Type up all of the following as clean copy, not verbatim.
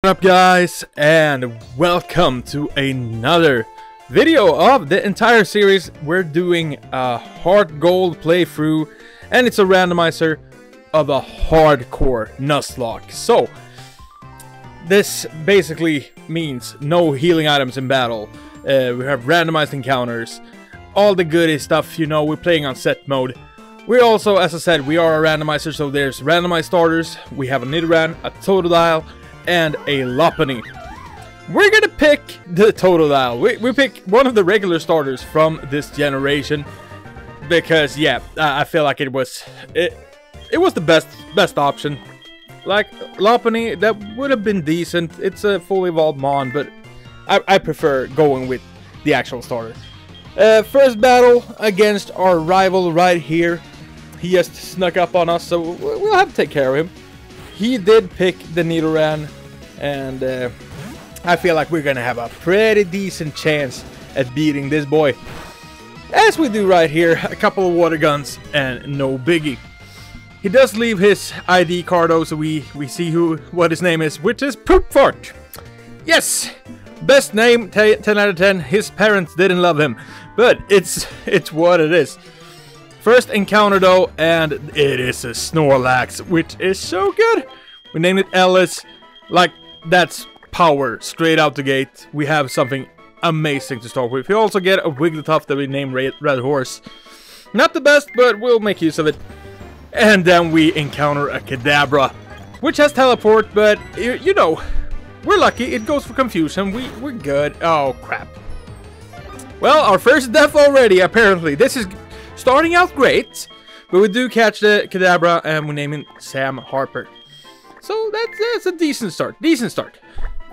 up, guys, and welcome to another video of the entire series. We're doing a hard gold playthrough, and it's a randomizer of a hardcore Nuzlocke. So this basically means no healing items in battle. We have randomized encounters, all the goody stuff. You know, we're playing on set mode. We're also, as I said, we are a randomizer, so there's randomized starters. We have a Nidoran, a Totodile, and a Lopunny. We're gonna pick the Totodile. We pick one of the regular starters from this generation because, yeah, I feel like it was the best option. Like Lopunny, that would have been decent. It's a fully evolved Mon, but I prefer going with the actual starter. First battle against our rival right here. He just snuck up on us, so we'll have to take care of him. He did pick the Nidoran, and I feel like we're gonna have a pretty decent chance at beating this boy. As we do right here, a couple of water guns and no biggie. He does leave his ID card though, so we see what his name is, which is Poop Fart. Yes! Best name, 10 out of 10. His parents didn't love him, but it's what it is. First encounter though, and it is a Snorlax, which is so good. We named it Ellis. Like, that's power straight out the gate. We have something amazing to start with. We also get a Wigglytuff that we named Red Horse. Not the best, but we'll make use of it. And then we encounter a Kadabra, which has teleport, but you know, we're lucky. It goes for confusion. We're good. Oh crap. Well, our first death already, apparently. This is starting out great, but we do catch the Kadabra and we name him Sam Harper. So that's a decent start.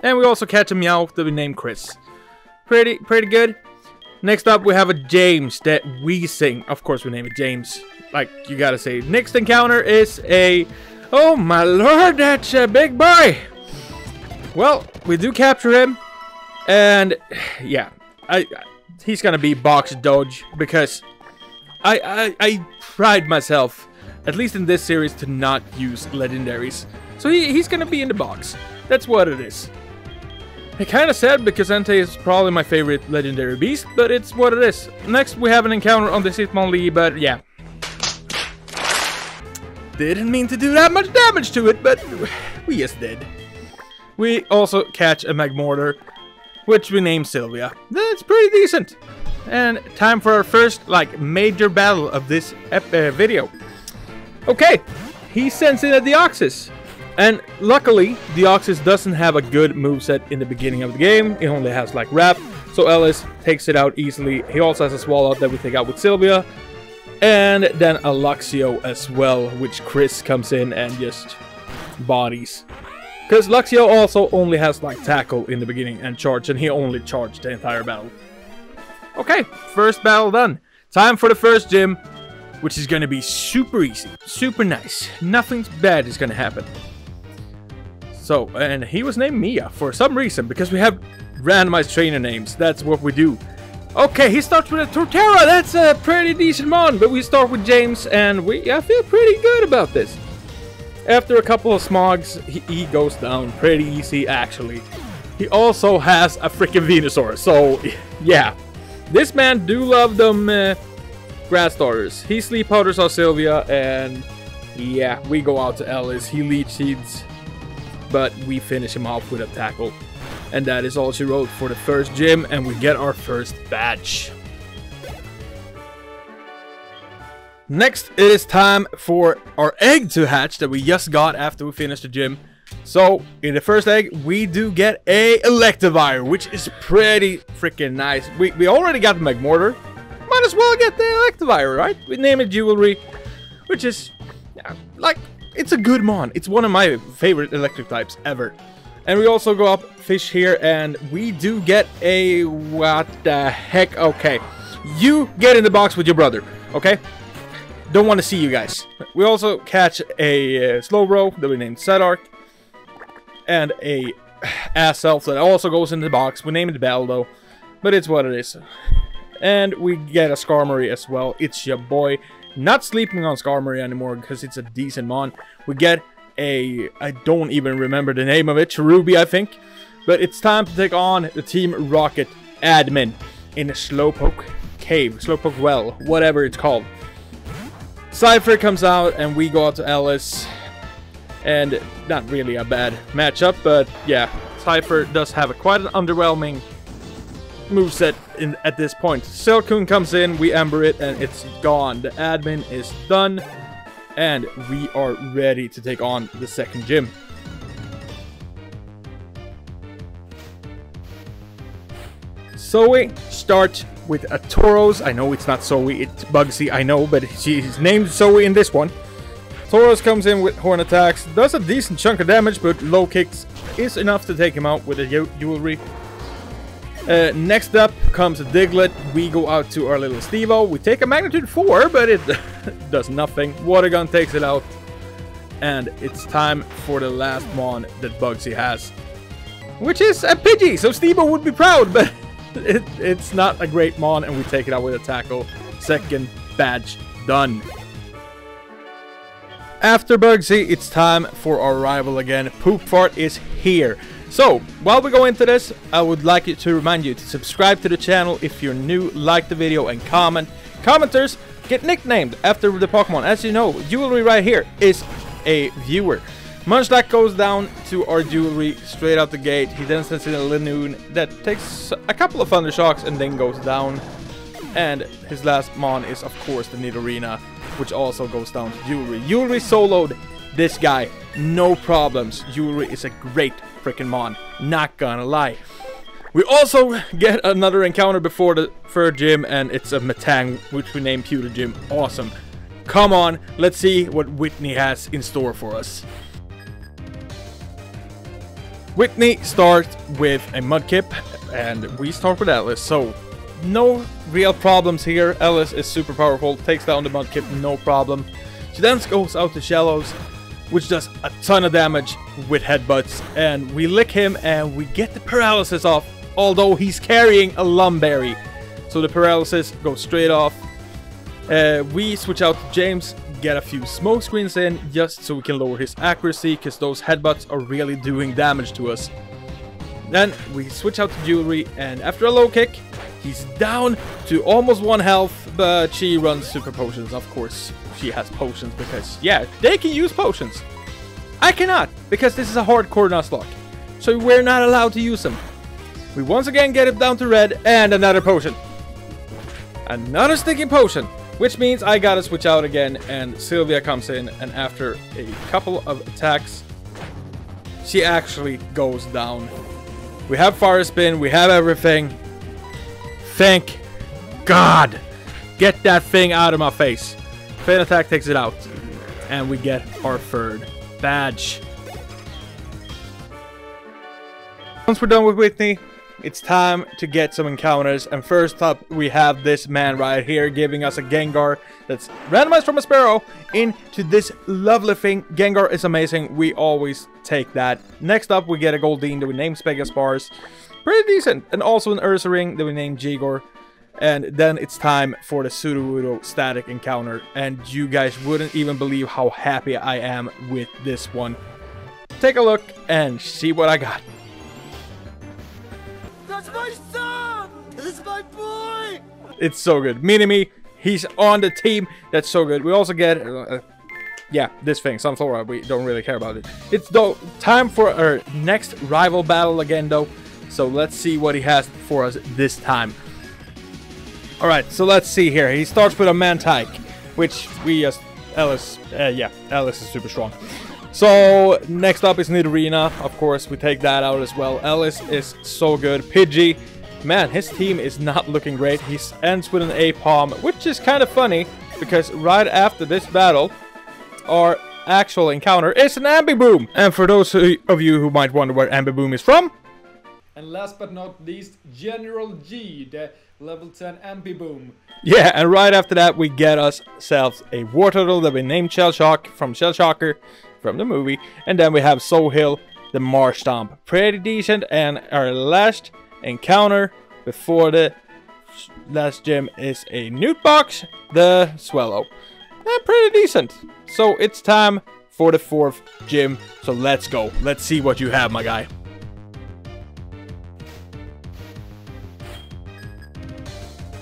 And we also catch a Meowth that we name Chris. Pretty good. Next up we have a James that we sing. Of course we name it James. Like, you gotta say. Next encounter is a... Oh my lord, that's a big boy! Well, we do capture him. And yeah, he's gonna be box dodge because I pride myself, at least in this series, to not use legendaries. So he's gonna be in the box. That's what it is. I kinda sad because Entei is probably my favorite legendary beast, but it's what it is. Next we have an encounter on the Hitmonlee, but yeah. Didn't mean to do that much damage to it, but we just did. We also catch a Magmortar, which we name Sylvia. That's pretty decent. And time for our first, like, major battle of this video. Okay, he sends in a Deoxys. And luckily, Deoxys doesn't have a good moveset in the beginning of the game. It only has, like, Wrap. So Ellis takes it out easily. He also has a Swallow that we take out with Sylvia. And then a Luxio as well, which Chris comes in and just bodies. Because Luxio also only has, like, Tackle in the beginning and Charge, and he only charged the entire battle. Okay, first battle done. Time for the first gym, which is going to be super easy, super nice. Nothing bad is going to happen. So, and he was named Mia for some reason, because we have randomized trainer names. That's what we do. Okay, he starts with a Torterra. That's a pretty decent mon, but we start with James, and I feel pretty good about this. After a couple of Smogs, he goes down pretty easy, actually. He also has a freaking Venusaur, so yeah. This man do love them grass starters. He sleep powders on Sylvia, and yeah, we go out to Ellis. He leech seeds, but we finish him off with a Tackle. And that is all she wrote for the first gym, and we get our first badge. Next, it is time for our egg to hatch that we just got after we finished the gym. So, in the first egg, we do get a Electivire, which is pretty freaking nice. We already got the Magmortar. Might as well get the Electivire, right? We name it Jewelry, which is, like, it's a good mon. It's one of my favorite electric types ever. And we also go up fish here, and we do get a... What the heck? Okay. You get in the box with your brother, okay? Don't want to see you guys. We also catch a Slowbro that we named Sedark. And a Ass Elf that also goes in the box. We name it Bell though, but it's what it is. And we get a Skarmory as well. It's your boy. Not sleeping on Skarmory anymore because it's a decent mon. We get a... I don't even remember the name of it. Cherubi, I think. But it's time to take on the Team Rocket admin in a Slowpoke Cave. Slowpoke Well. Whatever it's called. Cypher comes out and we go out to Ellis. And not really a bad matchup, but yeah. Cypher does have quite an underwhelming moveset at this point. Silcoon comes in, we Ember it, and it's gone. The admin is done. And we are ready to take on the second gym. Zoe starts with a Tauros. I know it's not Zoe, it's Bugsy, I know, but she's named Zoe in this one. Tauros comes in with horn attacks, does a decent chunk of damage, but low kicks is enough to take him out with a jewelry. Next up comes a Diglett. We go out to our little Stevo. We take a magnitude 4, but it does nothing. Water Gun takes it out. And it's time for the last Mon that Bugsy has, which is a Pidgey. So Stevo would be proud, but it's not a great Mon, and we take it out with a tackle. Second badge done. After Bugsy, it's time for our rival again. Poop Fart is here. So, while we go into this, I would like to remind you to subscribe to the channel if you're new, like the video, and comment. Commenters get nicknamed after the Pokemon. As you know, Jewelry right here is a viewer. Munchlack goes down to our Jewelry straight out the gate. He then sends in a Linoon that takes a couple of Thunder Shocks and then goes down. And his last Mon is, of course, the Nidorina, which also goes down to Jewelry. Jewelry soloed this guy, no problems. Jewelry is a great freaking Mon, not gonna lie. We also get another encounter before the third gym, and it's a Metang, which we named Pewter Gym. Awesome. Come on, let's see what Whitney has in store for us. Whitney starts with a Mudkip, and we start with Ellis, so no real problems here. Ellis is super powerful, takes down the Mudkip, no problem. She then goes out to Shallows, which does a ton of damage with headbutts, and we lick him and we get the paralysis off, although he's carrying a Lumberry. So the paralysis goes straight off. We switch out to James, get a few smoke screens in just so we can lower his accuracy, because those headbutts are really doing damage to us. Then we switch out to Jewelry, and after a low kick, he's down to almost 1 health, but she runs super potions, of course. She has potions because, yeah, they can use potions. I cannot, because this is a hardcore Nuzlocke. So we're not allowed to use them. We once again get it down to red, and another potion. Another stinking potion, which means I gotta switch out again, and Sylvia comes in, and after a couple of attacks, she actually goes down. We have Fire Spin, we have everything. Thank God. Get that thing out of my face. Faint Attack takes it out. And we get our third badge. Once we're done with Whitney, it's time to get some encounters. And first up, we have this man right here giving us a Gengar that's randomized from a Sparrow into this lovely thing. Gengar is amazing. We always take that. Next up, we get a Goldeen that we named Spegaspars. Pretty decent. And also an Ursaring that we named Jigor. And then it's time for the Sudowoodo static encounter. And you guys wouldn't even believe how happy I am with this one. Take a look and see what I got. That's my son! This is my boy! It's so good. Minimi, he's on the team. That's so good. We also get... yeah, this thing, Sunflora. We don't really care about it. It's time for our next rival battle again, though. So let's see what he has for us this time. Alright, so let's see here. He starts with a Mantike, which we just... Ellis is super strong. So, next up is Nidorina. Of course, we take that out as well. Ellis is so good. Pidgey, man, his team is not looking great. He ends with an A-Palm, which is kind of funny, because right after this battle, our actual encounter is an Ambiboom. And for those of you who might wonder where Ambiboom is from... And last but not least, General G, the level 10 Ambiboom. Yeah, and right after that, we get ourselves a Wartortle that we named Shellshock from Shellshocker from the movie. And then we have Soulhill, the Marshtomp. Pretty decent. And our last encounter before the last gym is a Newt Box, the Swallow. Pretty decent. So it's time for the 4th gym. So let's go. Let's see what you have, my guy.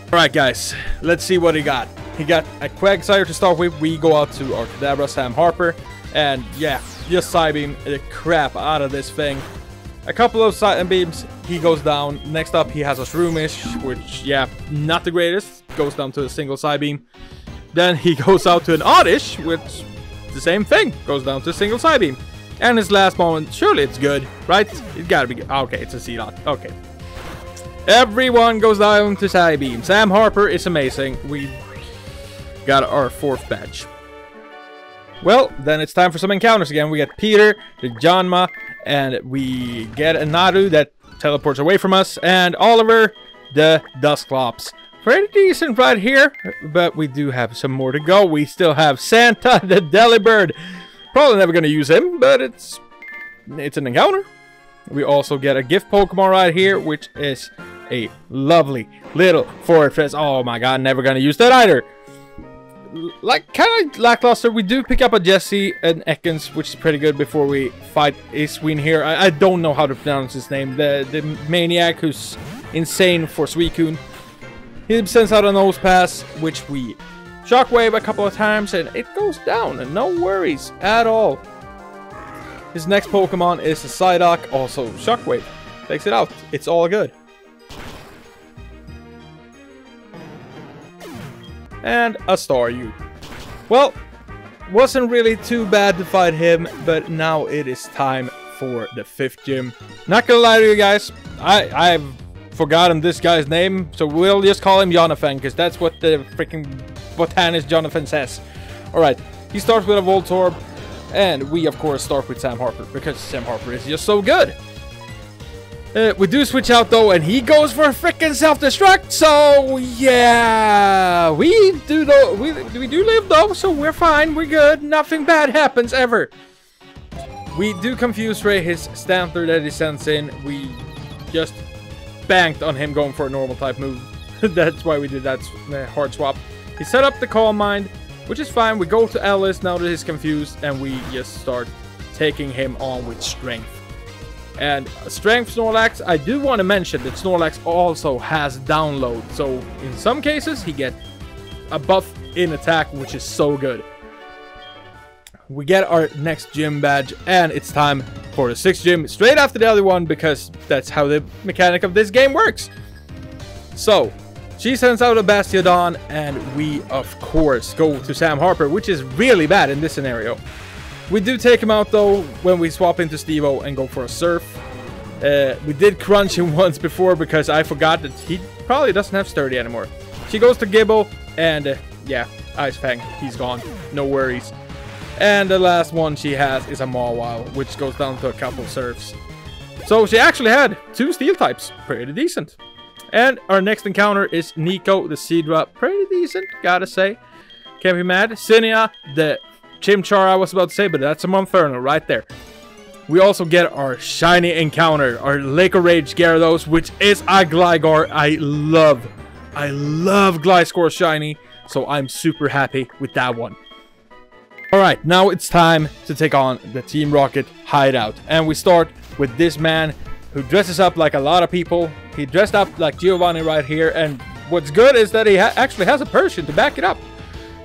Alright guys, let's see what he got. He got a Quagsire to start with. We go out to our Kadabra, Sam Harper. And yeah, just Psybeam the crap out of this thing. A couple of side beams, he goes down. Next up, he has a Shroomish, which, yeah, not the greatest. Goes down to a single Psybeam. Then he goes out to an Oddish, which the same thing. Goes down to a single Psybeam. And his last moment, surely it's good, right? It gotta be good. Okay, it's a C-Dot. Okay. Everyone goes down to Psybeam. Sam Harper is amazing. We got our 4th badge. Well, then it's time for some encounters again. We get Peter, the Janma, and we get a Naru that teleports away from us, and Oliver, the Dusclops. Pretty decent right here, but we do have some more to go. We still have Santa, the Delibird. Probably never going to use him, but it's an encounter. We also get a gift Pokemon right here, which is a lovely little Fortress. Oh my god, never going to use that either. Like, kind of lackluster. We do pick up a Jesse and Ekans, which is pretty good before we fight Iswin here. I don't know how to pronounce his name. The maniac who's insane for Suicune. He sends out a Nose Pass, which we Shockwave a couple of times, and it goes down. And no worries at all. His next Pokemon is a Psyduck, also Shockwave. Takes it out. It's all good. And a Staryu. Well, wasn't really too bad to fight him, but now it is time for the 5th gym. Not gonna lie to you guys, I've forgotten this guy's name, so we'll just call him Jonathan, because that's what the freaking botanist Jonathan says. Alright, he starts with a Voltorb, and we of course start with Sam Harper, because Sam Harper is just so good. We do switch out though, and he goes for a freaking self-destruct. So yeah, we do live though, so we're fine, we're good. Nothing bad happens ever. We do confuse Ray his Stantler that he sends in. We just banked on him going for a normal type move. That's why we did that hard swap. He set up the Calm Mind, which is fine. We go to Alice now that he's confused, and we just start taking him on with Strength. And Strength Snorlax, I do want to mention that Snorlax also has download. So in some cases, he gets a buff in attack, which is so good. We get our next gym badge, and it's time for the 6th gym, straight after the other one, because that's how the mechanic of this game works. So, she sends out a Bastiodon, and we, of course, go to Sam Harper, which is really bad in this scenario. We do take him out though when we swap into Steve-O and go for a Surf. We did crunch him once before because I forgot that he probably doesn't have Sturdy anymore. She goes to Gibble, and yeah, Ice Fang, he's gone. No worries. And the last one she has is a Mawile, which goes down to a couple Surfs. So she actually had 2 Steel types. Pretty decent. And our next encounter is Nico, the Seadra. Pretty decent, gotta say. Can't be mad. Cinia, the Chimchar I was about to say, but that's a Monferno right there. We also get our shiny encounter, our Lake of Rage Gyarados, which is a Gligar. I love Gliscor shiny, so I'm super happy with that one. Alright, now it's time to take on the Team Rocket hideout. And we start with this man who dresses up like a lot of people. He dressed up like Giovanni right here, and what's good is that he actually has a Persian to back it up.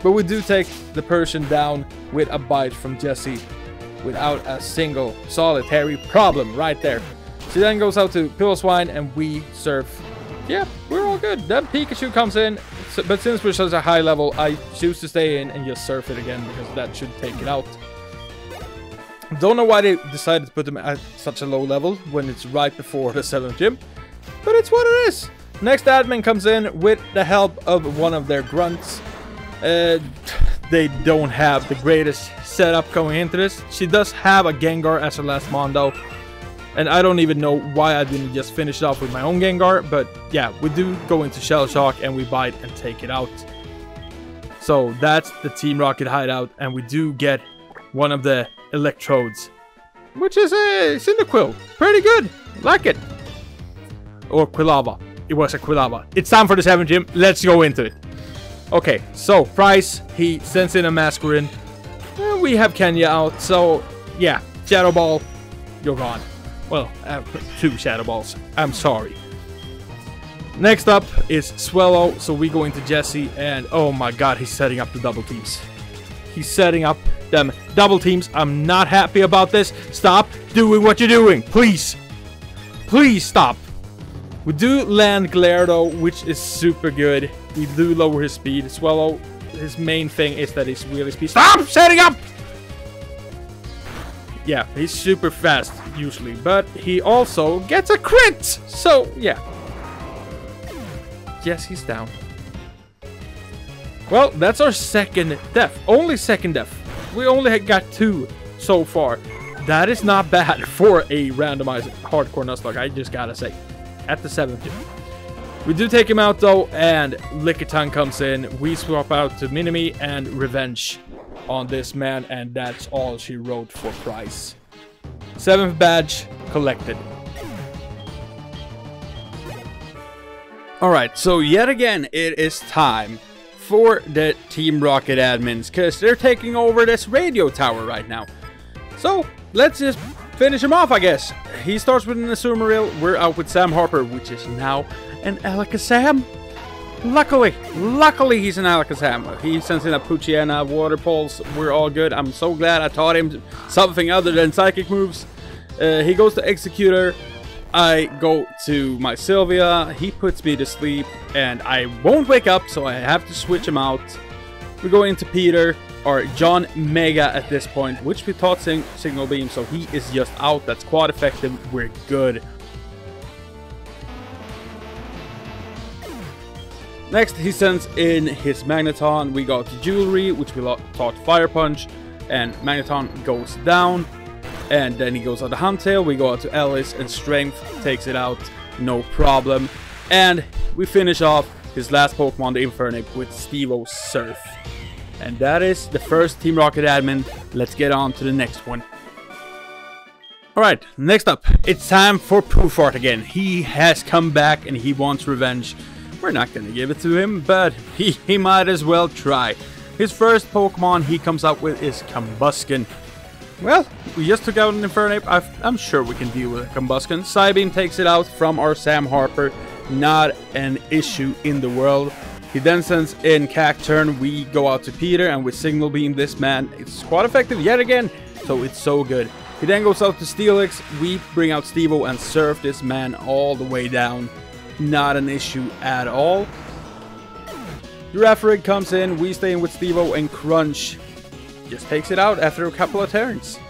But we do take the Persian down with a bite from Jesse without a single solitary problem right there. She then goes out to Piloswine, and we surf. Yeah, we're all good. Then Pikachu comes in, but since we're such a high level, I choose to stay in and just surf it again because that should take it out. Don't know why they decided to put them at such a low level when it's right before the 7th gym, but it's what it is. Next admin comes in with the help of one of their grunts. They don't have the greatest setup going into this. She does have a Gengar as her last Mondo, and I don't even know why I didn't just finish it off with my own Gengar, but yeah, we do go into Shell Shock and we bite and take it out. So that's the Team Rocket hideout, and we do get one of the Electrodes, which is a Cyndaquil. Pretty good, like it. Or Quilava. It was a Quilava. It's time for the 7th gym. Let's go into it. Okay, so Price, he sends in a Masquerain. And we have Kenya out, so yeah, Shadow Ball, you're gone. Well, 2 Shadow Balls, I'm sorry. Next up is Swellow, so we go into Jesse, and oh my god, he's setting up the double teams. He's setting up them double teams. I'm not happy about this. Stop doing what you're doing, please. Please stop. We do land Glare though, which is super good. We do lower his speed. Swellow, his main thing is that he's really speed. Stop setting up! Yeah, he's super fast usually, but he also gets a crit. So yeah. Yes, he's down. Well, that's our second death. Only second death. We only got 2 so far. That is not bad for a randomized hardcore Nuzlocke, I just gotta say. At the 7th. We do take him out though, and Lickitung comes in. We swap out to Minimi and Revenge on this man, and that's all she wrote for prize. 7th badge collected. Alright, so yet again, it is time for the Team Rocket admins, because they're taking over this radio tower right now. So, let's just finish him off, I guess. He starts with an Azumarill. We're out with Sam Harper, which is now an Alakazam. Luckily he's an Alakazam. He sends in a Poochyena, Water Pulse. We're all good. I'm so glad I taught him something other than psychic moves. He goes to Executor. I go to my Sylvia. He puts me to sleep, and I won't wake up, so I have to switch him out. We go into Peter, or John Mega at this point, which we taught Signal Beam, so he is just out. That's quite effective. We're good. Next, he sends in his Magneton. We go to Jewelry, which we taught Fire Punch, and Magneton goes down. And then he goes out to Huntail. We go out to Ellis, and Strength takes it out, no problem. And we finish off his last Pokemon, the Infernape, with Stevo Surf. And that is the first Team Rocket admin. Let's get on to the next one. Alright, next up, it's time for Poofart again. He has come back and he wants revenge. We're not gonna give it to him, but he might as well try. His first Pokemon he comes out with is Combusken. Well, we just took out an Infernape. I'm sure we can deal with a Combusken. Psybeam takes it out from our Sam Harper. Not an issue in the world. He then sends in Cacturn. We go out to Peter, and we Signal Beam this man. It's quite effective yet again, so it's so good. He then goes out to Steelix. We bring out Stevo and surf this man all the way down. Not an issue at all. Girafarig comes in. We stay in with Stevo, and Crunch just takes it out after a couple of turns.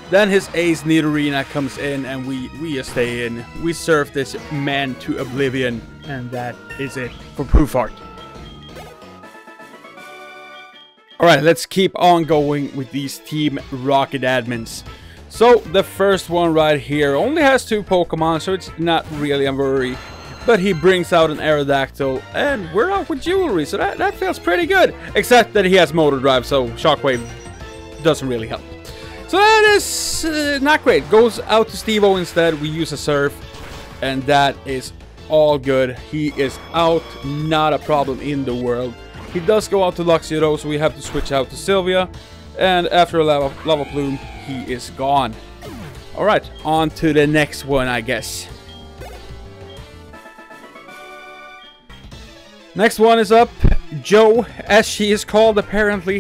Then his ace Nidorina comes in, and we just stay in. We surf this man to oblivion, and that is it for Poofart. Alright, let's keep on going with these Team Rocket admins. So, the first one right here only has 2 Pokemon, so it's not really a worry. But he brings out an Aerodactyl, and we're out with Jewelry, so that feels pretty good. Except that he has Motor Drive, so Shockwave doesn't really help. So that is not great. Goes out to Stevo instead. We use a Surf, and that is all good. He is out, not a problem in the world. He does go out to Luxio though, so we have to switch out to Sylvia. And after a Lava Plume, he is gone. Alright, on to the next one, I guess. Next one is up. Joe, as she is called, apparently.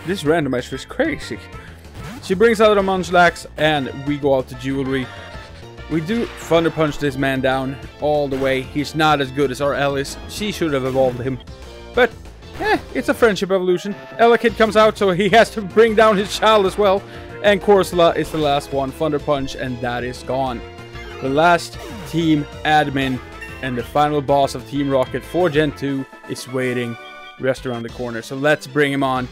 This randomizer is crazy. She brings out a Munchlax, and we go out to Jewelry. We do Thunder Punch this man down all the way. He's not as good as our Ellis. She should have evolved him. But, it's a friendship evolution. Elekid comes out, so he has to bring down his child as well. And Corsola is the last one. Thunder Punch, and that is gone. The last team admin and the final boss of Team Rocket for Gen 2 is waiting just around the corner. So let's bring him on.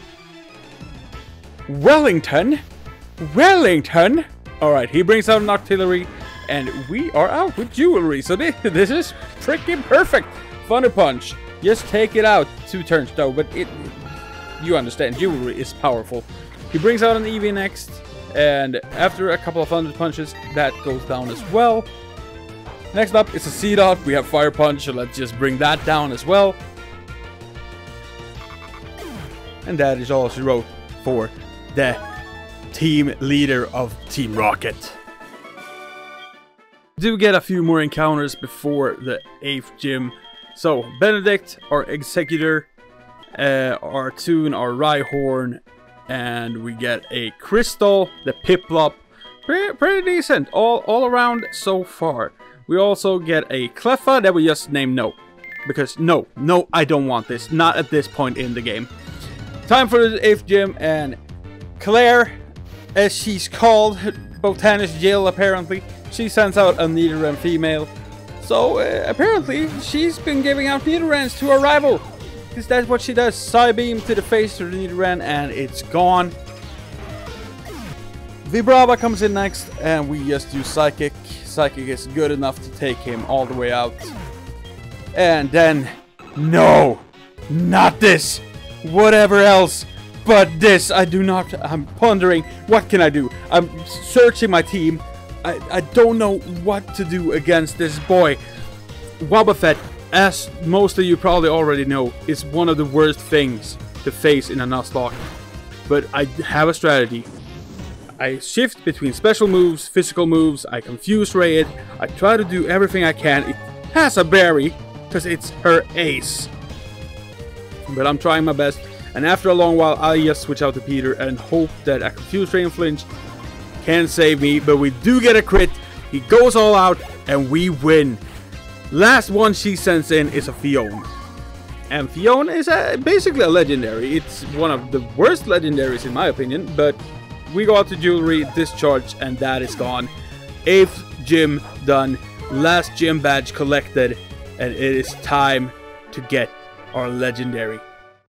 Wellington? Alright, he brings out an Octillery, and we are out with Jewelry. So this is freaking perfect. Thunder Punch. Just take it out. 2 turns though, but you understand, Jewelry is powerful. He brings out an Eevee next, and after a couple of Thunder Punches, that goes down as well. Next up is a Seedot. We have Fire Punch, so let's just bring that down as well. And that is all she wrote for the team leader of Team Rocket. Do get a few more encounters before the 8th gym. So Benedict, our Executor, Articuno, our Rhyhorn, and we get a Crystal, the Piplup. Pretty decent all around so far. We also get a Cleffa that we just named No. Because no, I don't want this. Not at this point in the game. Time for the 8th gym, and Claire, as she's called, Botanist Jill apparently, she sends out a Nidoran female. So apparently she's been giving out Nidorans to her rival. Because that's what she does. Psybeam to the face of the Nidoran and it's gone. Vibrava comes in next and we just do Psychic. Psychic is good enough to take him all the way out. And then, no, not this. Whatever else but this. I'm pondering, what can I do? I'm searching my team. I don't know what to do against this boy. Wobbuffet, as most of you probably already know, is one of the worst things to face in a Nuzlocke. But I have a strategy. I shift between special moves, physical moves, I confuse ray it, I try to do everything I can. It has a berry, because it's her ace. But I'm trying my best, and after a long while I just switch out to Peter and hope that a confused ray and flinch can save me, but we do get a crit. He goes all out and we win. Last one she sends in is a Fiona. And Fiona is basically a legendary. It's one of the worst legendaries in my opinion, but we go out to Jewelry, Discharge, and that is gone. 8th gym done, last gym badge collected, and it is time to get our legendary.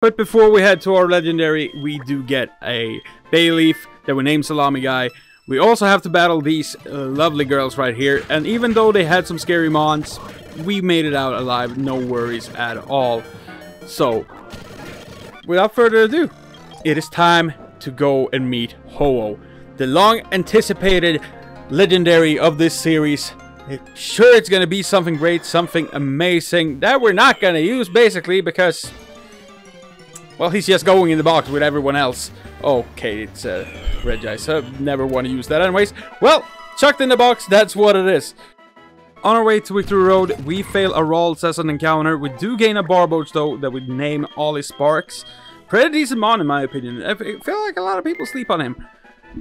But before we head to our legendary, we do get a Bayleaf that we name Salami Guy. We also have to battle these lovely girls right here, and even though they had some scary mons, we made it out alive, no worries at all. So, without further ado, it is time to go and meet Ho-Oh, the long anticipated legendary of this series. Sure, it's gonna be something great, something amazing that we're not gonna use basically because, well, he's just going in the box with everyone else. Okay, it's Regice. I never want to use that anyways. Well, chucked in the box, that's what it is. On our way to Victory Road, we fail a Ralts as an encounter. We do gain a Barboach though that we name Ollie Sparks. Pretty decent mon in my opinion. I feel like a lot of people sleep on him.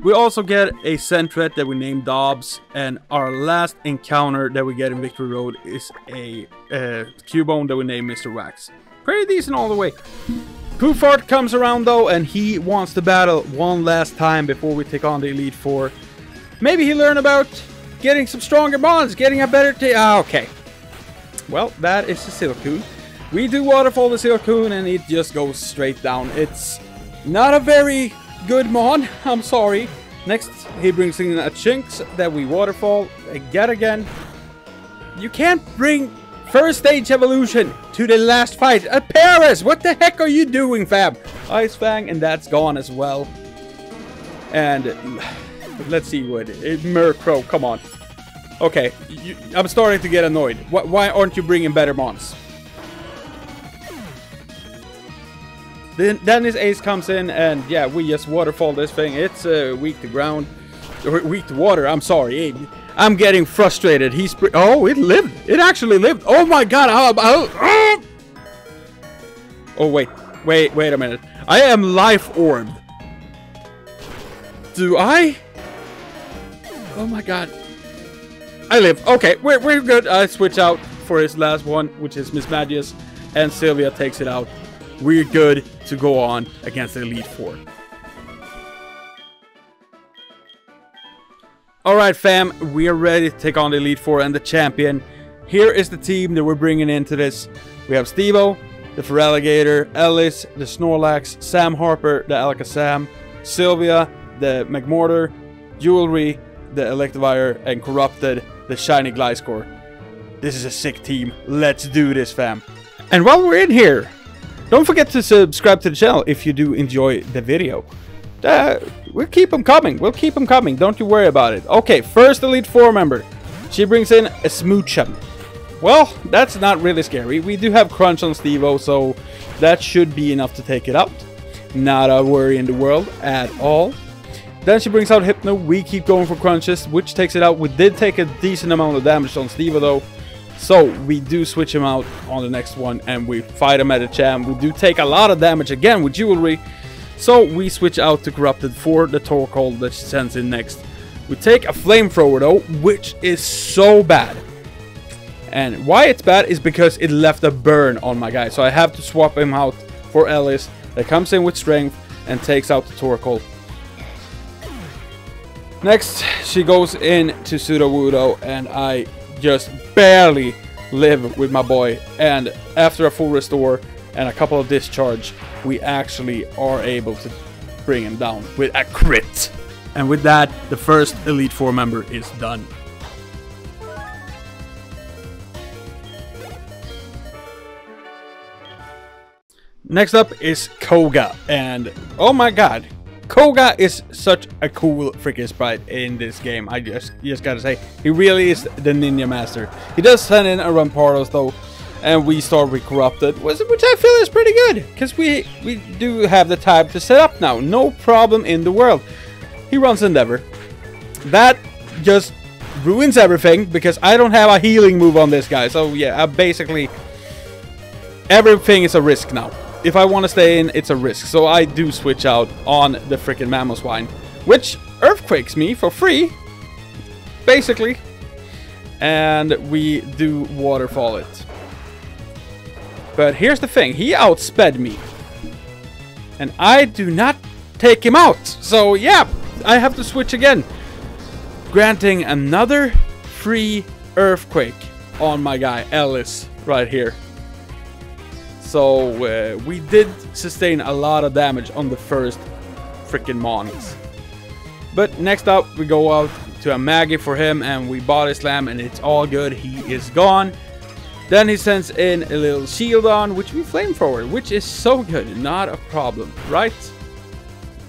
We also get a Sentret that we name Dobbs, and our last encounter that we get in Victory Road is a Cubone that we name Mr. Wax. Pretty decent all the way. Poofart comes around though, and he wants to battle one last time before we take on the Elite Four. Maybe he learned about getting some stronger mons, getting a better okay. Well, that is the Silcoon. We do waterfall the Silcoon and it just goes straight down. It's not a very good mon, I'm sorry. Next, he brings in a Chinks that we waterfall again. You can't bring first stage evolution to the last fight. Paris, what the heck are you doing, fam? Ice Fang, and that's gone as well. And let's see what Murkrow, come on. Okay, I'm starting to get annoyed. Why aren't you bringing better mons? Then his ace comes in, and yeah, we just waterfall this thing. It's weak to ground, or weak to water. I'm sorry. I'm getting frustrated. Oh, it lived. It actually lived. Oh my god. Oh wait a minute. I am life orbed. Do I? Oh my god. I live. Okay, we're good. I switch out for his last one, which is Miss Magius, and Sylvia takes it out. We're good to go on against the Elite Four. Alright fam, we are ready to take on the Elite Four and the champion. Here is the team that we're bringing into this. We have Stevo, the Feraligatr, Ellis, the Snorlax, Sam Harper, the Alakazam, Sylvia, the Magmortar, Jewelry, the Electivire, and Corrupted, the Shiny Gliscor. This is a sick team. Let's do this, fam. And while we're in here, don't forget to subscribe to the channel if you do enjoy the video. We'll keep them coming. We'll keep them coming. Don't you worry about it. Okay, first Elite Four member. She brings in a Smoochum. Well, that's not really scary. We do have Crunch on Stevo, so that should be enough to take it out. Not a worry in the world at all. Then she brings out Hypno. We keep going for crunches, which takes it out. We did take a decent amount of damage on Steva though. So we do switch him out on the next one and we fight him at a champ. We do take a lot of damage again with Jewelry. So we switch out to Corrupted for the Torkoal that she sends in next. We take a Flamethrower though, which is so bad. And why it's bad is because it left a burn on my guy. So I have to swap him out for Ellis that comes in with Strength and takes out the Torkoal. Next, she goes in to Sudowoodo and I just barely live with my boy. And after a full restore and a couple of discharge, we actually are able to bring him down with a crit. And with that, the first Elite Four member is done. Next up is Koga, and oh my god, Koga is such a cool freaking sprite in this game. I just gotta say, he really is the ninja master. He does send in a Rampardos though, and we start with Corrupted, which I feel is pretty good, because we do have the type to set up now. No problem in the world. He runs Endeavor. That just ruins everything, because I don't have a healing move on this guy. So yeah, basically everything is a risk now. If I want to stay in, it's a risk. So I do switch out on the freaking Mamoswine, which Earthquakes me for free, basically. And we do Waterfall it. But here's the thing, he outsped me. And I do not take him out. So yeah, I have to switch again. Granting another free Earthquake on my guy, Ellis, right here. So we did sustain a lot of damage on the first freaking Mons. But next up, we go out to a Maggie for him and we Body Slam and it's all good. He is gone. Then he sends in a little shield on, which we Flamethrower, which is so good. Not a problem, right?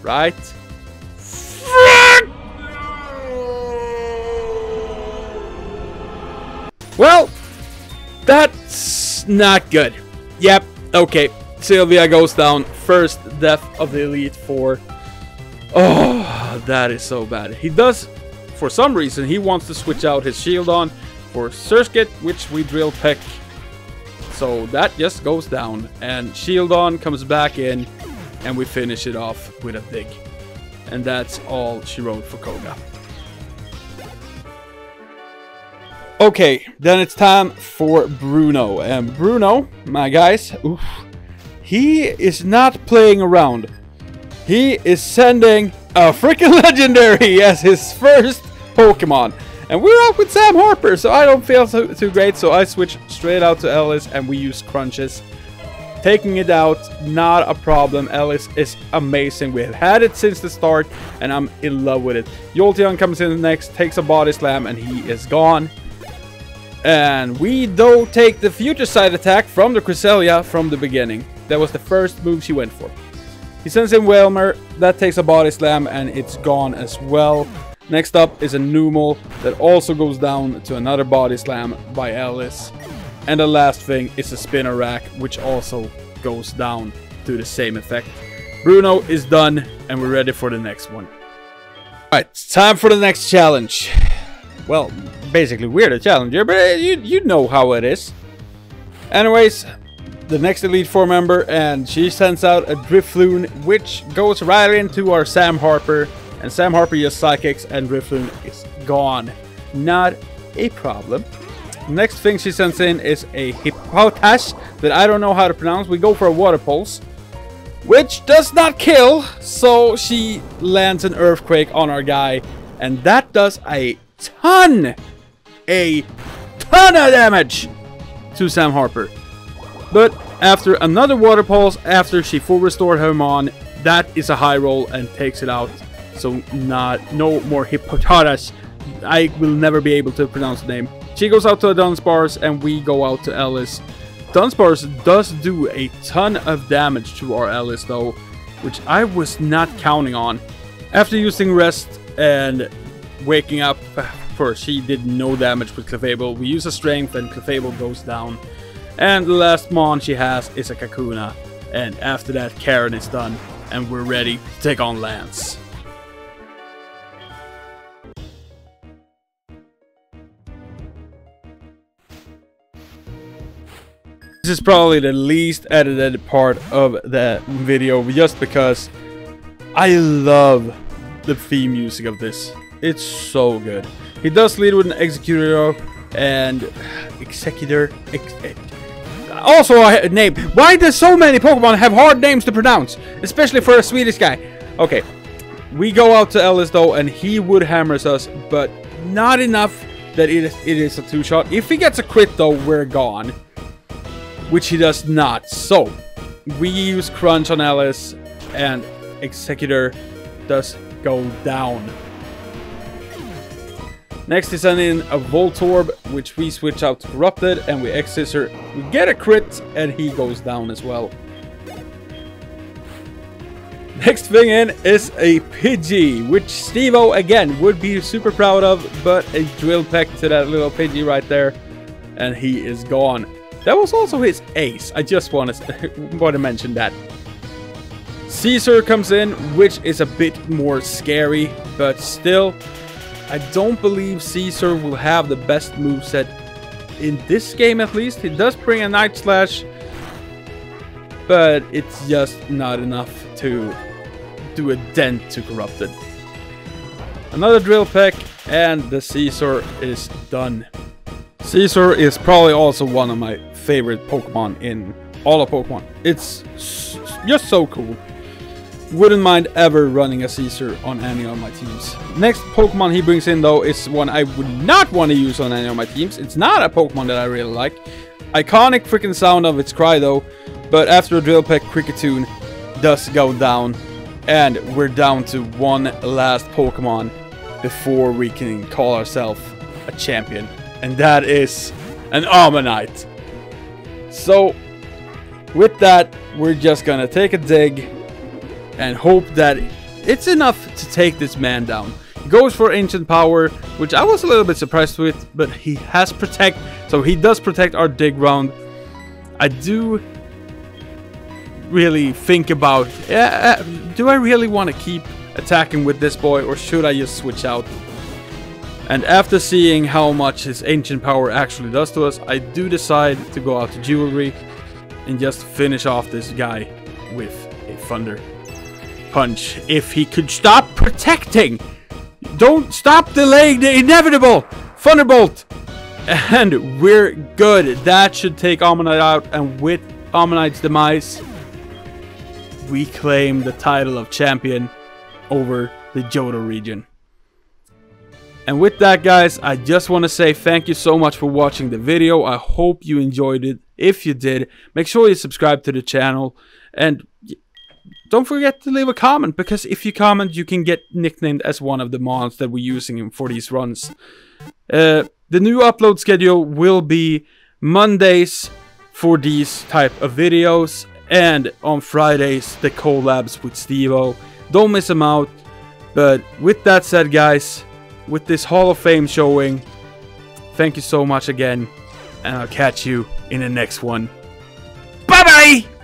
Right? Well, that's not good. Yep, okay. Sylvia goes down. First death of the Elite Four. Oh, that is so bad. He does, for some reason, he wants to switch out his shield on for Surskit, which we Drill Peck. So that just goes down. And shield on comes back in, and we finish it off with a Dig. And that's all she wrote for Koga. Okay, then it's time for Bruno. And Bruno, my guys, oof, he is not playing around. He is sending a freaking legendary as his first Pokemon. And we're up with Sam Harper, so I don't feel too great. So I switch straight out to Ellis and we use Crunches. Taking it out, not a problem. Ellis is amazing. We have had it since the start and I'm in love with it. Jolteon comes in next, takes a Body Slam and he is gone. And we do take the Future Sight attack from the Cresselia from the beginning. That was the first move she went for. He sends in Whalmer, that takes a Body Slam and it's gone as well. Next up is a Numel that also goes down to another Body Slam by Ellis. And the last thing is a Spinnerack, which also goes down to the same effect. Bruno is done and we're ready for the next one. Alright, it's time for the next challenge. Well, basically we're the challenger, but you know how it is. Anyways, the next Elite Four member, and she sends out a Drifloon, which goes right into our Sam Harper. And Sam Harper just Psychics, and Drifloon is gone. Not a problem. Next thing she sends in is a Hippotash that I don't know how to pronounce. We go for a Water Pulse, which does not kill. So she lands an Earthquake on our guy, and that does a ton of damage to Sam Harper. But after another Water Pulse, after she full restored her Mon, that is a high roll and takes it out. So no more Hippotash. I will never be able to pronounce the name. She goes out to a Dunsparce and we go out to Ellis. Dunsparce does do a ton of damage to our Ellis though, which I was not counting on. After using Rest and waking up, for she did no damage with Clefable. We use a Strength and Clefable goes down. And the last Mon she has is a Kakuna. And after that, Karen is done. and we're ready to take on Lance. This is probably the least edited part of the video, just because I love the theme music of this. It's so good. He does lead with an Executor and Executor. Also a name. Why does so many Pokemon have hard names to pronounce? Especially for a Swedish guy. Okay, we go out to Ellis though, and he would hammers us, but not enough that it is a 2-shot. If he gets a crit though, we're gone. Which he does not. So, we use Crunch on Ellis, and Executor does go down. Next is send in a Voltorb, which we switch out to Corrupted, and we X-Scissor. We get a crit, and he goes down as well. Next thing in is a Pidgey, which Steve-O again would be super proud of, but a Drill Peck to that little Pidgey right there, and he is gone. That was also his ace. I just want to mention that. Caesar comes in, which is a bit more scary, but still, I don't believe Caesar will have the best moveset in this game at least. He does bring a Night Slash, but it's just not enough to do a dent to Corrupted. Another Drill Peck, and the Caesar is done. Caesar is probably also one of my favorite Pokemon in all of Pokemon. It's just so cool. Wouldn't mind ever running a Caesar on any of my teams. Next Pokemon he brings in though is one I would not want to use on any of my teams. It's not a Pokemon that I really like. Iconic freaking sound of its cry though, but after a Drill Peck, Cricketune does go down, and we're down to one last Pokemon before we can call ourselves a champion. And that is an Ammonite. So, with that, we're just gonna take a dig and hope that it's enough to take this man down. He goes for Ancient Power, which I was a little bit surprised with, but he has Protect, so he does protect our dig round. I do really think about, do I really want to keep attacking with this boy, or should I just switch out? And after seeing how much his Ancient Power actually does to us, I do decide to go out to Jewelry and just finish off this guy with a Thunder Punch. If he could stop protecting! Don't stop delaying the inevitable! Thunderbolt! And we're good. That should take Ammonite out, and with Ammonite's demise, we claim the title of champion over the Johto region. And with that, guys, I just want to say thank you so much for watching the video. I hope you enjoyed it. If you did, make sure you subscribe to the channel. And don't forget to leave a comment, because if you comment, you can get nicknamed as one of the mons that we're using for these runs. The new upload schedule will be Mondays for these type of videos, and on Fridays, the collabs with Steve-O. Don't miss them out. But with that said, guys, with this Hall of Fame showing, thank you so much again, and I'll catch you in the next one. Bye bye!